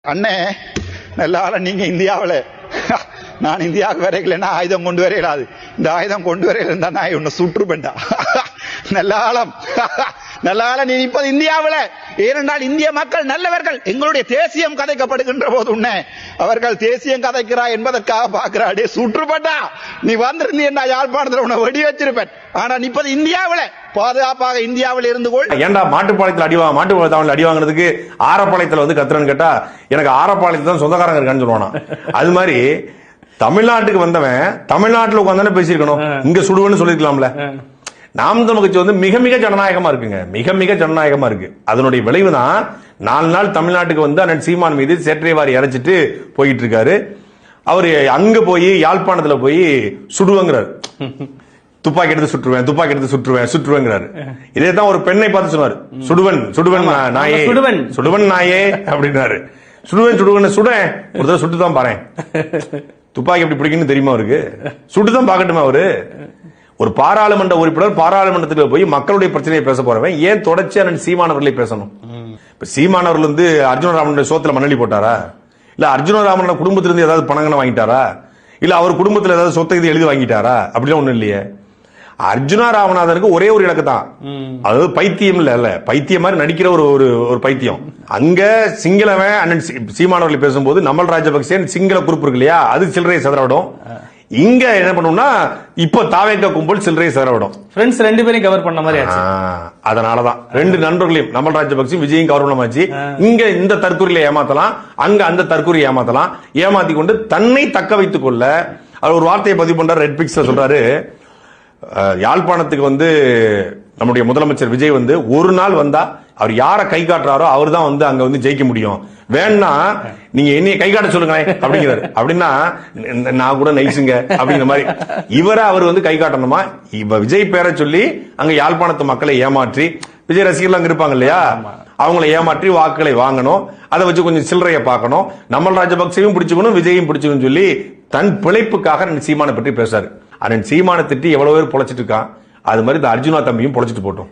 அண்ணே நல்லால நீங்க இந்தியாவில் நான் இந்தியாவுக்கு வரைக்கலன்னா ஆயுதம் கொண்டு வரையலாது. இந்த ஆயுதம் கொண்டு வரையில இருந்தா நான் உன்னை சுற்றுப்பேன்டா. நல்லால நீ இப்ப இந்தியாவில் ஏனென்றால் இந்திய மக்கள் நல்லவர்கள். எங்களுடைய தேசியம் கதைக்கப்படுகின்ற போது உன்னை அவர்கள் தேசியம் கதைக்கிறா என்பதற்காக பாக்குறாடே சுற்றுப்பட்டா. நீ வந்திருந்தா யாழ்ப்பாணத்தில் உன்னை வெடி வச்சிருப்பேன். ஆனா இப்ப இந்தியாவில் பாதுகாப்பாக இந்தியாவில் இருந்து கொள். ஏன்டா மாட்டுப்பாளையத்தில் அடி வாங்குறதுக்கு ஆரப்பாளையத்தில் வந்து கத்துறன்னு கேட்டா எனக்கு ஆரப்பாளையத்தில் தான் சொந்தக்காரங்க இருக்கான்னு சொல்லுவானா. அது மாதிரி தமிழ்நாட்டுக்கு வந்தவன் தமிழ்நாட்டில் உட்காந்து பேசியிருக்கணும். இங்க சுடுவன்னு சொல்லிருக்கலாம்ல. நாம் தமிழ் கட்சி வந்து மிக மிக ஜனநாயகமா இருக்குங்க. மிக மிக ஜனநாயகமா இருக்கு. அதனுடைய விளைவு தான் 4 நாள் தமிழ்நாட்டுக்கு வந்து அண்ணன் சீமான் மீது சேற்றை வாரி இறைச்சிட்டு போயிட்டு இருக்காரு. அவரு அங்க போய் யாழ்ப்பாணத்துல போய் சுடுவங்கிறார். துப்பாக்கி எடுத்து சுற்றுவேங்கிறாரு. இதே தான் ஒரு பெண்ணை பார்த்து சொன்னார். சுடுவன் நாயே அப்படின்னாரு. சுடுவன் ஒரு தடவை சுட்டுதான் பாரு. துப்பாக்கி எப்படி பிடிக்குன்னு தெரியுமா அவருக்கு? சுட்டுதான் பாக்கட்டுமா அவரு? ஒரு பாராளுமன்ற உறுப்பினர் பாராளுமன்றத்தில் போய் மக்களுடைய பிரச்சனையை பேச போறவன் ஏன் தொடர்ச்சியா சீமானவர்களை பேசணும்? இப்ப சீமானவர்கள் வந்து அர்ஜுன ராமனுடைய சோத்துல மண்ணலி போட்டாரா? இல்ல அர்ஜுன ராமனோட குடும்பத்திலிருந்து ஏதாவது பணங்கன வாங்கிட்டாரா? இல்ல அவர் குடும்பத்தில் ஏதாவது சொத்தை எழுதி வாங்கிட்டாரா? அப்படிலாம் ஒண்ணும் இல்லையே. அர்ஜுனா ராமநாதனுக்கு ஒரே ஒரு இலக்கு தான். அதாவது பைத்தியம் இல்ல பைத்தியம் மாதிரி நடிக்கிற ஒரு பைத்தியம். அங்க சிங்களவன் அண்ணன் சீமானவர்கள் பேசும்போது நம்மள் ராஜபக்சே சிங்கள குரூப் இருக்கு இல்லையா, அது சில்லறையை செதறவிடும். இங்க என்ன பண்ணும்னா இப்ப தாவேக கும்பல் சில்லறையை செதறவிடும். ஃப்ரெண்ட்ஸ் 2 பேரையும் கவர் பண்ண மாதிரி ஆச்சு. அதனாலதான் 2 நண்பர்களையும் நம்மள் ராஜபக்சே விஜயும் கவர் பண்ணமாச்சு. இங்க இந்த தற்கொலையில ஏமாத்தலாம், அங்க அந்த தற்கொலை ஏமாத்தி கொண்டு தன்னை தக்க வைத்துக் கொள்ள அவர் ஒரு வார்த்தையை பதிவு பண்றாரு. ரெட் பிக்ஸ்ல சொல்றாரு, யாழ்ப்பாணத்துக்கு வந்து நம்முடைய முதலமைச்சர் விஜய் வந்து ஒரு நாள் வந்தா அவர் யாரை கை காட்டுறாரோ அவர் தான் வந்து அங்க வந்து ஜெயிக்க முடியும். வேணா நீங்க என்னைய கை காட்ட சொல்லுங்க அப்படிங்கிறாரு. அப்படின்னா நான் கூட நைசுங்க அப்படிங்கிற மாதிரி இவரை அவர் வந்து கை காட்டணுமா? இவ விஜய் பேரை சொல்லி அங்க யாழ்ப்பாணத்து மக்களை ஏமாற்றி, விஜய் ரசிகர்கள் அங்க இருப்பாங்க இல்லையா, அவங்களை ஏமாற்றி வாக்குகளை வாங்கணும். அதை வச்சு கொஞ்சம் சில்லறைய பார்க்கணும். நம்மள் ராஜபக்சேயும் பிடிச்சுக்கணும், விஜயும் பிடிச்சுக்கணும் சொல்லி தன் பிழைப்புக்காக சீமானை பற்றி பேசாரு. அண்ணன் சீமானை திட்டி எவ்வளவு பேர் பொழைச்சிட்டு இருக்கான். அது மாதிரி இந்த அர்ஜுனா தம்பியும் பொழைச்சிட்டு போட்டோம்.